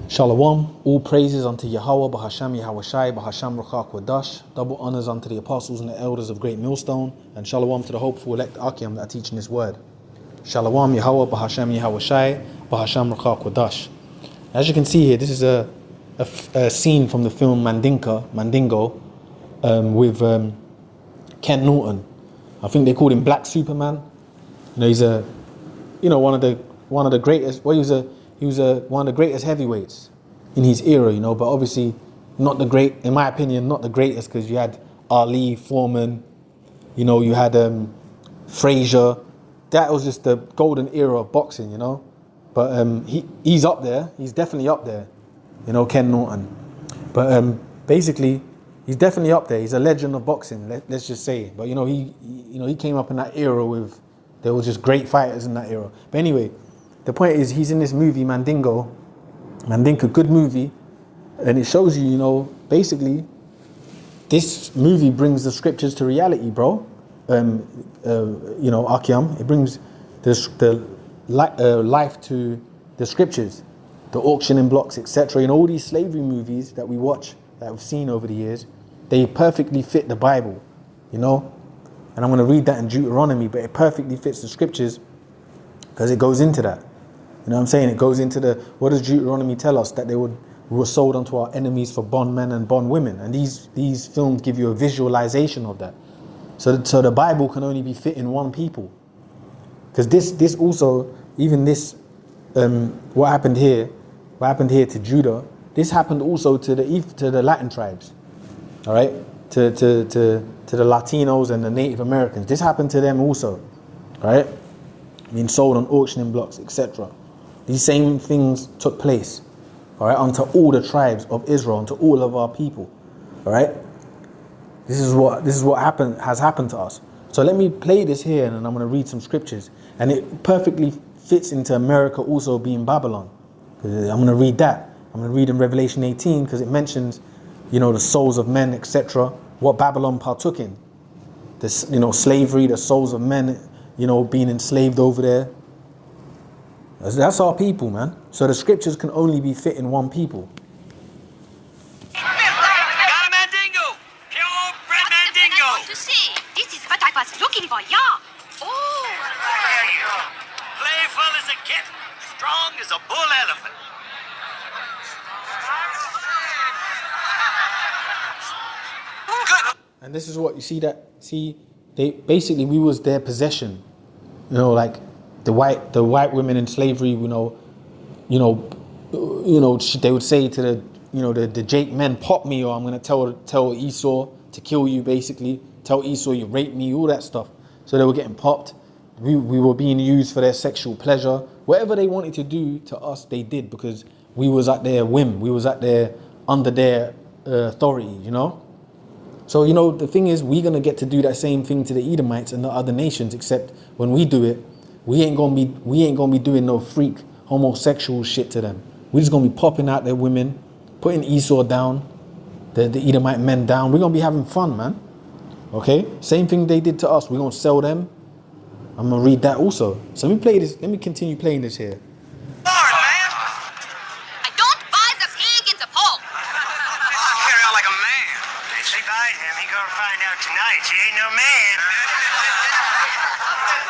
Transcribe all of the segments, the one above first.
Shalom, all praises unto Yahweh, Bahasham Yahweh Shai, Bahasham Ruchak Wadash, double honors unto the apostles and the elders of Great Millstone, and Shalom to the hopeful elect Akim that are teaching this word. Shalom, Yahweh, Bahasham Yahweh Shai, Bahasham Ruchak Wadash. As you can see here, this is a scene from the film Mandingo, with Ken Norton. I think they called him Black Superman. You know, he's one of the greatest. Well, he was one of the greatest heavyweights in his era, you know. But obviously, not the great, in my opinion, not the greatest, because you had Ali, Foreman, you know, you had Frazier. That was just the golden era of boxing, you know. But he's up there. He's definitely up there, you know, Ken Norton. But basically, he's definitely up there. He's a legend of boxing. Let's just say. But you know, he came up in that era with. There were just great fighters in that era. But anyway, the point is he's in this movie, Mandingo, good movie. And it shows you, you know, basically, this movie brings the scriptures to reality, bro. You know, Akiam, it brings the life to the scriptures, the auctioning blocks, etc. You know, all these slavery movies that we watch, that we've seen over the years, they perfectly fit the Bible, you know. And I'm going to read that in Deuteronomy, but it perfectly fits the scriptures because it goes into that. You know what I'm saying? It goes into what does Deuteronomy tell us? That we were sold unto our enemies for bondmen and bondwomen. And these films give you a visualization of that. So the Bible can only be fit in one people. Because this also, even this, what happened here to Judah, this happened also to the Latin tribes. All right? To the Latinos and the Native Americans. This happened to them also. All right? Being sold on auctioning blocks, etc. These same things took place, all right, unto all the tribes of Israel, unto all of our people, all right. This is what has happened to us. So let me play this here, and I'm going to read some scriptures, and it perfectly fits into America also being Babylon. I'm going to read that. I'm going to read in Revelation 18 because it mentions, you know, the souls of men, etc. What Babylon partook in, this, you know, slavery, the souls of men, you know, being enslaved over there. That's our people, man. So the scriptures can only be fit in one people. Got a Mandingo! Purebred Mandingo! I want to see. This is what I was looking for, yeah. Oh. There you go. Playful as a kitten, strong as a bull elephant. Good. And this is what you see. We was their possession. You know, like the white women in slavery. They would say to the Jake men, pop me, or I'm gonna tell Esau to kill you. Basically, tell Esau you raped me, all that stuff. So they were getting popped. We were being used for their sexual pleasure. Whatever they wanted to do to us, they did, because we was at their whim. We was under their authority. You know. So, you know, the thing is, we're going to get to do that same thing to the Edomites and the other nations, except when we do it, we ain't going to be doing no freak homosexual shit to them. We're just going to be popping out their women, putting Esau down, the Edomite men down. We're going to be having fun, man. Okay? Same thing they did to us. We're going to sell them. I'm going to read that also. So let me play this. Let me continue playing this here. I don't buy the pig in the poke. Carry on like a man. If they bite him, he gonna find out tonight he ain't no man.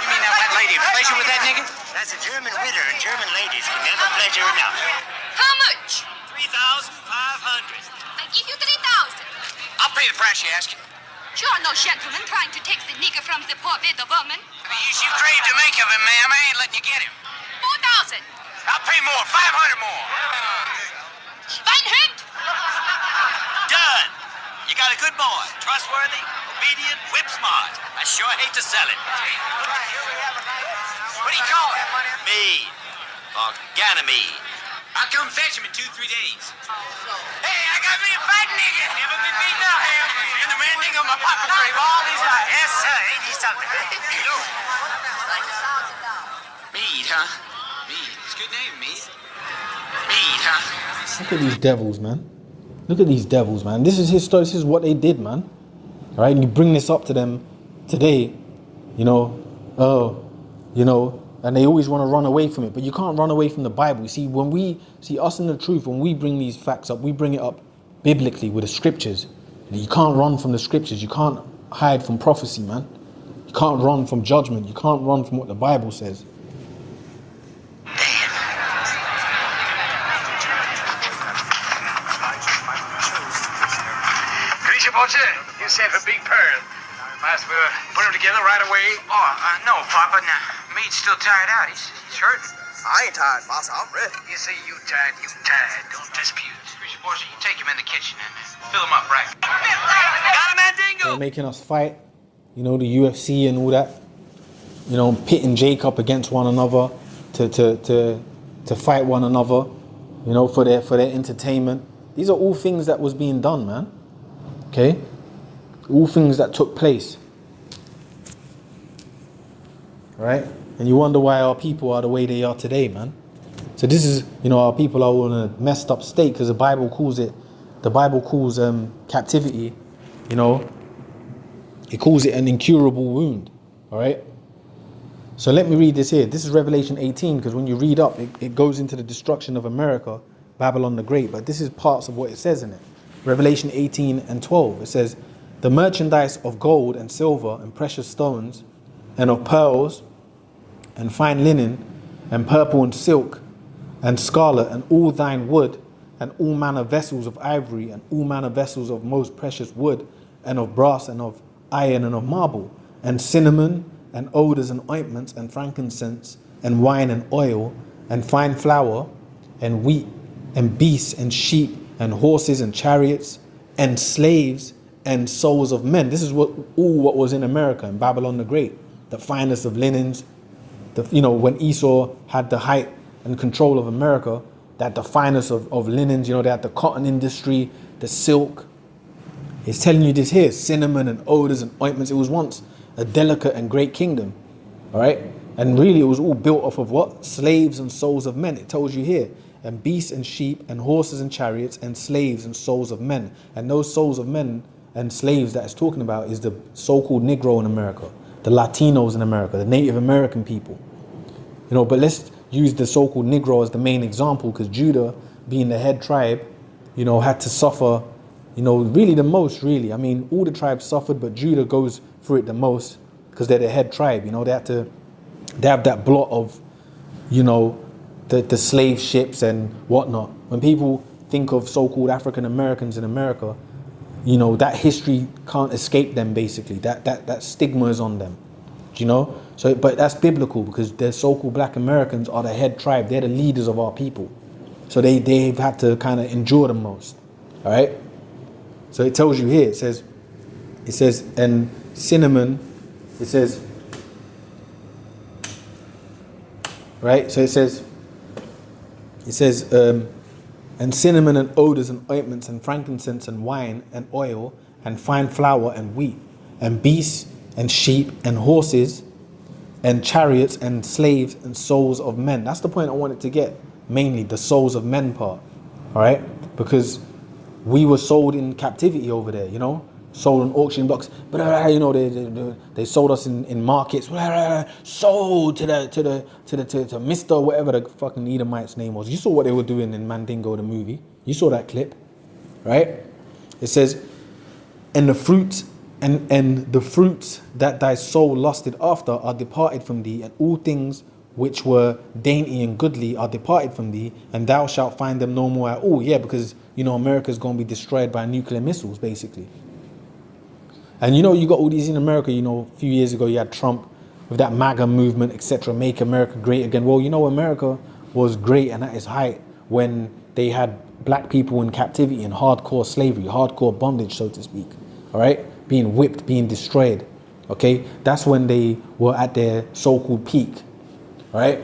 You mean that white lady pleasure with that nigga? That's a German widow, and German ladies can never pleasure enough. How much? 3,500. I give you 3,000. I'll pay the price you ask. You are no gentleman trying to take the nigger from the poor widow woman. The use you crave to make of him, ma'am, I ain't letting you get him. 4,000. I'll pay more, 500 more. Schweinhund. Done. You got a good boy, trustworthy, obedient, whip smart. I sure hate to sell it. What do you call it? Mead. Or Ganymede. I'll come fetch him in 2-3 days. Hey, I got me a fight nigga. Never been beat now, hell. In the Mandingo, my papa grave all these life. Yes, sir, ain't he something? Mead, huh? Mead. It's a good name, Mead. Mead, huh? Look at these devils, man. Look at these devils, man. This is his story. This is what they did, man. All right, and you bring this up to them today, you know. And they always want to run away from it, but you can't run away from the Bible. You see, when we see us in the truth, when we bring these facts up, we bring it up biblically with the scriptures. You can't run from the scriptures. You can't hide from prophecy, man. You can't run from judgment. You can't run from what the Bible says. Grisha Boche, you sent for Big Pearl. Might as well put him together right away. Oh, no, Papa. Now, Mead's still tired out. He's hurting. I ain't tired, boss. I'm ready. You say you tired, you tired. Don't dispute. Grisha, boys, you take him in the kitchen and fill him up right. Got him, Mandingo! They're making us fight, you know, the UFC and all that. You know, pitting Jake up against one another to fight one another, you know, for their entertainment. These are all things that was being done, man. Okay? All things that took place. Right? And you wonder why our people are the way they are today, man. So this is, you know, our people are in a messed up state because the Bible calls captivity, you know, it calls it an incurable wound. All right? So let me read this here. This is Revelation 18, because when you read up, it goes into the destruction of America, Babylon the Great. But this is parts of what it says in it. Revelation 18 and 12. It says, the merchandise of gold and silver and precious stones and of pearls and fine linen and purple and silk and scarlet and all thine wood and all manner vessels of ivory and all manner vessels of most precious wood and of brass and of iron and of marble and cinnamon and odors and ointments and frankincense and wine and oil and fine flour and wheat and beasts and sheep and horses and chariots and slaves and souls of men. This is what was in America, in Babylon the Great. The finest of linens. You know, when Esau had the height and control of America, that the finest of linens, you know, they had the cotton industry, the silk. It's telling you this here, cinnamon and odors and ointments. It was once a delicate and great kingdom, all right? And really it was all built off of what? Slaves and souls of men. It tells you here, and beasts and sheep and horses and chariots and slaves and souls of men. And those souls of men and slaves that it's talking about is the so-called Negro in America, the Latinos in America, the Native American people. You know, but let's use the so-called Negro as the main example, because Judah, being the head tribe, you know, had to suffer, you know, really the most, really. I mean, all the tribes suffered, but Judah goes through it the most because they're the head tribe. You know, they have that blot of, you know, the slave ships and whatnot. When people think of so-called African Americans in America, you know, that history can't escape them, basically. That stigma is on them, you know? So, but that's biblical, because the so-called black Americans are the head tribe. They're the leaders of our people. So they've had to kind of endure the most, all right? So it tells you here, it says, and cinnamon, it says, right? So it says, and cinnamon and odors and ointments and frankincense and wine and oil and fine flour and wheat and beasts and sheep and horses and chariots and slaves and souls of men. That's the point I wanted to get, mainly the souls of men part, all right? Because we were sold in captivity over there, you know, sold on auction blocks. But you know, they sold us in markets. Sold to Mr. whatever the fucking Edomite's name was. You saw what they were doing in Mandingo the movie. You saw that clip, right? It says, and the fruits and the fruits that thy soul lusted after are departed from thee, and all things which were dainty and goodly are departed from thee, and thou shalt find them no more at all. Yeah, because, you know, America's going to be destroyed by nuclear missiles, basically. And, you know, you got all these in America, you know, a few years ago you had Trump with that MAGA movement, etc., make America great again. Well, you know, America was great and at its height when they had black people in captivity and hardcore slavery, hardcore bondage, so to speak, all right? Being whipped, being destroyed, okay? That's when they were at their so-called peak. Right?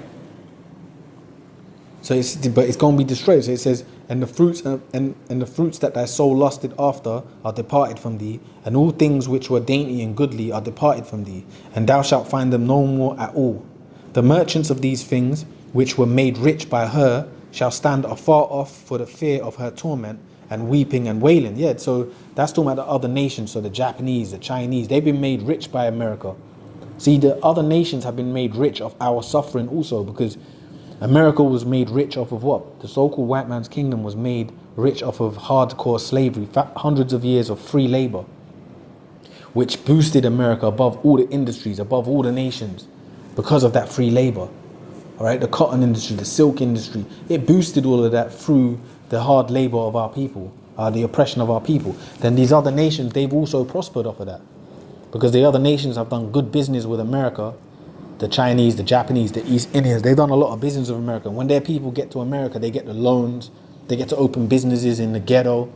So it's going to be destroyed. So it says, and the fruits and the fruits that thy soul lusted after are departed from thee, and all things which were dainty and goodly are departed from thee, and thou shalt find them no more at all. The merchants of these things which were made rich by her shall stand afar off for the fear of her torment, and weeping and wailing. Yeah, so that's talking about the other nations, so the Japanese, the Chinese, they've been made rich by America. See, the other nations have been made rich of our suffering also, because America was made rich off of what? The so-called white man's kingdom was made rich off of hardcore slavery, hundreds of years of free labor, which boosted America above all the industries, above all the nations, because of that free labor. All right, the cotton industry, the silk industry, it boosted all of that through the hard labor of our people, the oppression of our people. Then these other nations, they've also prospered off of that, because the other nations have done good business with America. The Chinese, the Japanese, the East Indians, they've done a lot of business with America. When their people get to America, they get the loans, they get to open businesses in the ghetto.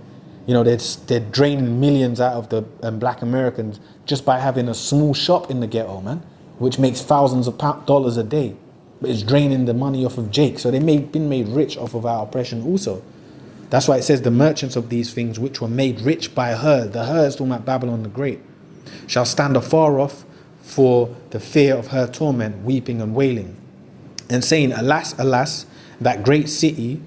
You know, they're draining millions out of the black Americans just by having a small shop in the ghetto, man, which makes thousands of dollars a day. But it's draining the money off of Jake. So they've been made rich off of our oppression also. That's why it says the merchants of these things which were made rich by her, the her is talking about Babylon the Great, shall stand afar off for the fear of her torment, weeping and wailing, and saying, alas, alas, that great city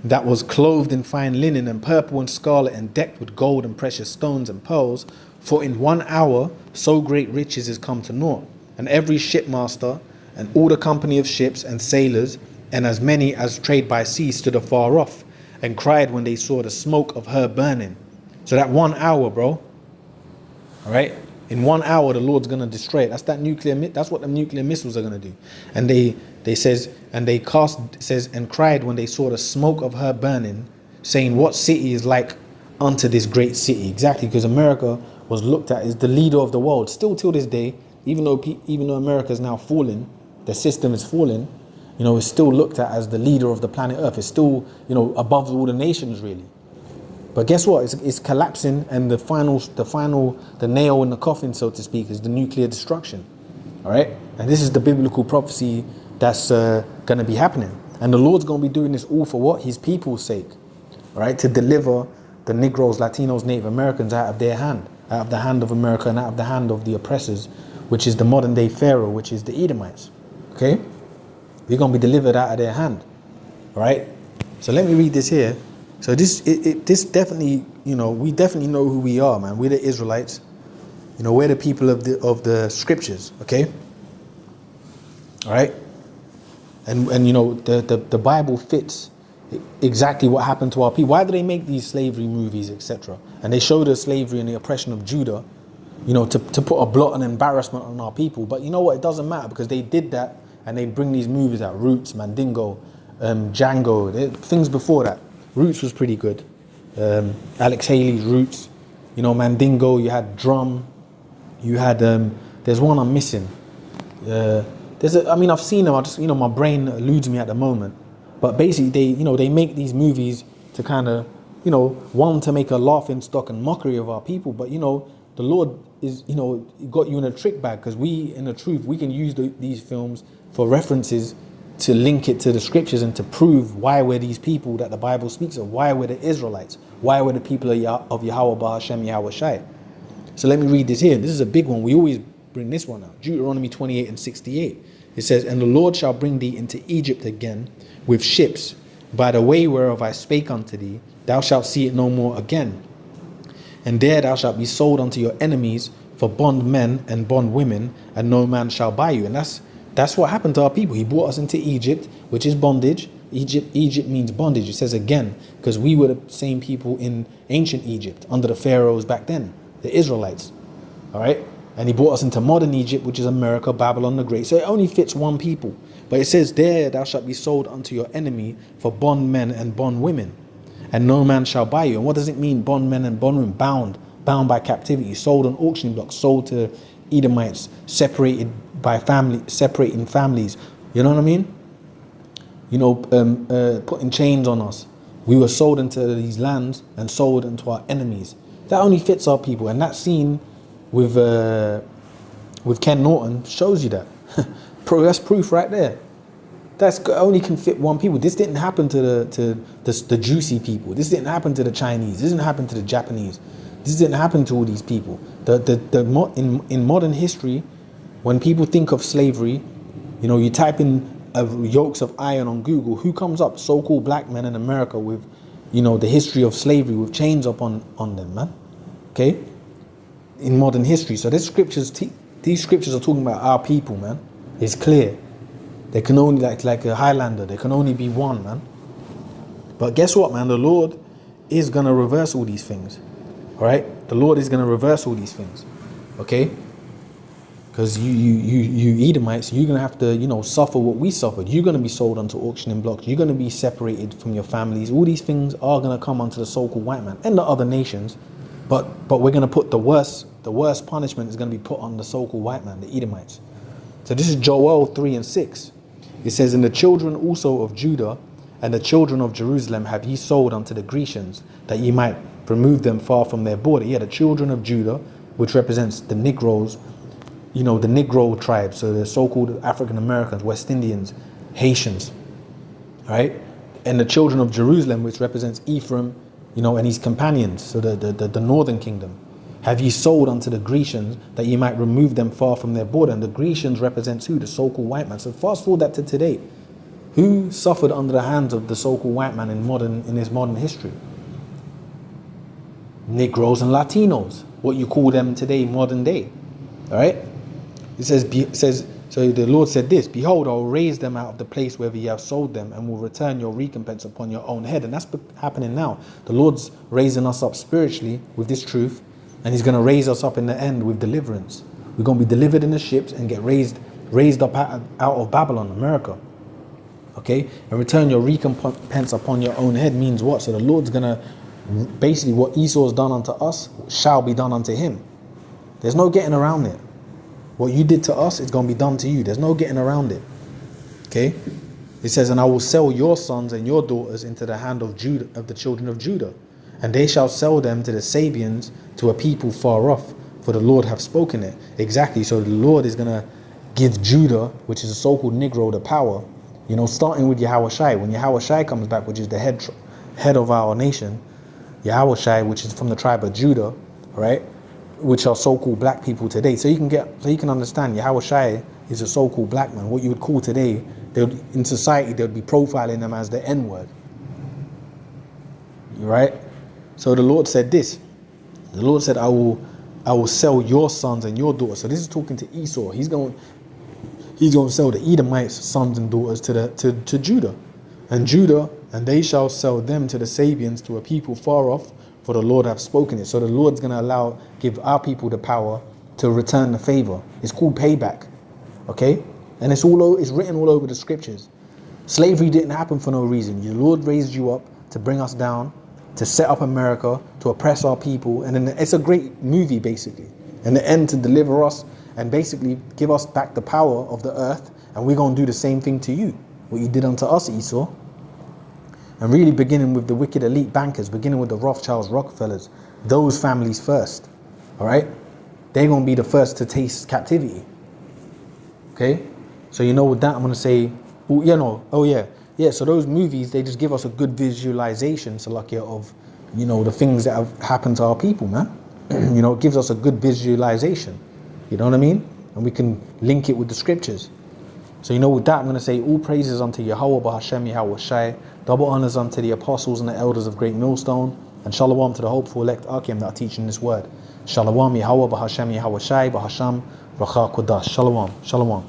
that was clothed in fine linen and purple and scarlet and decked with gold and precious stones and pearls, for in 1 hour so great riches is come to naught, and every shipmaster and all the company of ships and sailors and as many as trade by sea stood afar off and cried when they saw the smoke of her burning. So that 1 hour, bro, all right? In 1 hour, the Lord's going to destroy it. That's what the nuclear missiles are going to do. And they says, and they cast, says, and cried when they saw the smoke of her burning, saying, what city is like unto this great city? Exactly, because America was looked at as the leader of the world. Still till this day, even though America is now falling, the system is falling, you know, it's still looked at as the leader of the planet Earth. It's still, you know, above all the nations, really. But guess what? It's collapsing, and the nail in the coffin, so to speak, is the nuclear destruction. All right, and this is the biblical prophecy that's going to be happening, and the Lord's going to be doing this all for what? His people's sake, all right, to deliver the Negroes, Latinos, Native Americans out of their hand, out of the hand of America, and out of the hand of the oppressors, which is the modern day Pharaoh, which is the Edomites. Okay, we're going to be delivered out of their hand. All right, so let me read this here. So this definitely, you know, we definitely know who we are, man. We're the Israelites. You know, we're the people of the scriptures, okay? All right? And you know, the Bible fits exactly what happened to our people. Why do they make these slavery movies, etc.? And they show the slavery and the oppression of Judah, you know, to put a blot and embarrassment on our people. But you know what? It doesn't matter, because they did that, and they bring these movies out, Roots, Mandingo, Django, things before that. Roots was pretty good. Alex Haley's Roots. You know, Mandingo, you had Drum. You had, there's one I'm missing. I've seen them, my brain eludes me at the moment. But basically, they make these movies to kind of, one, to make a laughing stock and mockery of our people. But, the Lord is, got you in a trick bag, because we, in the truth, we can use these films for references to link it to the scriptures and to prove why we're these people that the Bible speaks of, why we're the Israelites, why we're the people of Yahweh Ba'Hashem Yahweh Shai. So let me read this here. This is a big one. We always bring this one out. Deuteronomy 28 and 68. It says, and the Lord shall bring thee into Egypt again with ships, by the way whereof I spake unto thee, thou shalt see it no more again. And there thou shalt be sold unto your enemies for bondmen and bondwomen, and no man shall buy you. And that's what happened to our people. He brought us into Egypt, which is bondage. Egypt means bondage. It says again, because we were the same people in ancient Egypt, under the pharaohs back then, the Israelites. All right? And he brought us into modern Egypt, which is America, Babylon the Great. So it only fits one people. But it says, there thou shalt be sold unto your enemy for bondmen and bondwomen, and no man shall buy you. And what does it mean, bondmen and bondwomen? Bound by captivity, sold on auction blocks, sold to Edomites, separating families. You know what I mean? Putting chains on us. We were sold into these lands and sold into our enemies. That only fits our people. And that scene with Ken Norton shows you that. That's proof right there. That's only can fit one people. This didn't happen to the juicy people. This didn't happen to the Chinese. This didn't happen to the Japanese. This didn't happen to all these people. In modern history, when people think of slavery, you type in yokes of iron on Google, who comes up? So-called black men in America with, the history of slavery with chains up on them, man. Okay? In modern history. So there's scriptures these scriptures are talking about our people, man. It's clear. They can only, like a Highlander, they can only be one, man. But guess what, man? The Lord is going to reverse all these things. All right? The Lord is going to reverse all these things. Okay? Because you Edomites, you're going to have to, suffer what we suffered. You're going to be sold onto auctioning blocks. You're going to be separated from your families. All these things are going to come onto the so-called white man and the other nations. But we're going to put the worst punishment is going to be put on the so-called white man, the Edomites. So this is Joel 3:6. It says, "And the children also of Judah and the children of Jerusalem have ye sold unto the Grecians, that ye might remove them far from their border." Yeah, the children of Judah, which represents the Negroes, the Negro tribes, so the so-called African Americans, West Indians, Haitians, right? And the children of Jerusalem, which represents Ephraim, and his companions, so the northern kingdom. Have ye sold unto the Grecians, that ye might remove them far from their border? And the Grecians represents who? The so-called white man. So fast forward that to today. Who suffered under the hands of the so-called white man in his modern history? Negroes and Latinos, what you call them today, modern day. All right? It says, so the Lord said this, "Behold, I will raise them out of the place where ye have sold them, and will return your recompense upon your own head." And that's happening now. The Lord's raising us up spiritually with this truth, and he's going to raise us up in the end with deliverance. We're going to be delivered in the ships and get raised up out of Babylon, America. Okay? And return your recompense upon your own head means what? So the Lord's going to, basically what Esau's done unto us shall be done unto him. There's no getting around it. What you did to us is going to be done to you. There's no getting around it. Okay? It says, "And I will sell your sons and your daughters into the hand of Judah, of the children of Judah, and they shall sell them to the Sabians, to a people far off, for the Lord hath spoken it." Exactly. So the Lord is going to give Judah, which is a so-called Negro, the power, starting with Yahushai. When Yahushai comes back, which is the head of our nation, Yahushai, which is from the tribe of Judah, right? Which are so-called black people today. So you can understand Yahushai is a so-called black man. What you would call today, in society, they would be profiling them as the N-word. Right? So the Lord said this. The Lord said, I will sell your sons and your daughters. So this is talking to Esau. He's going to sell the Edomites' sons and daughters to Judah. And they shall sell them to the Sabians, to a people far off, for the Lord hath spoken it. So the Lord's going to give our people the power to return the favor. It's called payback. Okay? And it's written all over the scriptures. Slavery didn't happen for no reason. The Lord raised you up to bring us down, to set up America, to oppress our people. And then it's a great movie, basically. And the end, to deliver us and basically give us back the power of the earth. And we're going to do the same thing to you, what you did unto us, Esau. And really beginning with the wicked elite bankers, beginning with the Rothschilds, Rockefellers, those families first. All right? They're going to be the first to taste captivity. Okay? So with that, I'm going to say, so those movies, they just give us a good visualization, Salakia, of, the things that have happened to our people, man. It gives us a good visualization. You know what I mean? And we can link it with the scriptures. So with that, I'm going to say all praises unto Yahweh B'Hashem Yahweh Shai, double honors unto the apostles and the elders of Great Millstone, and shalom to the hopeful elect Akim that are teaching this word. Shalom Yahweh B'Hashem Yahweh Shai B'Hasham Racha Kodash. Shalom.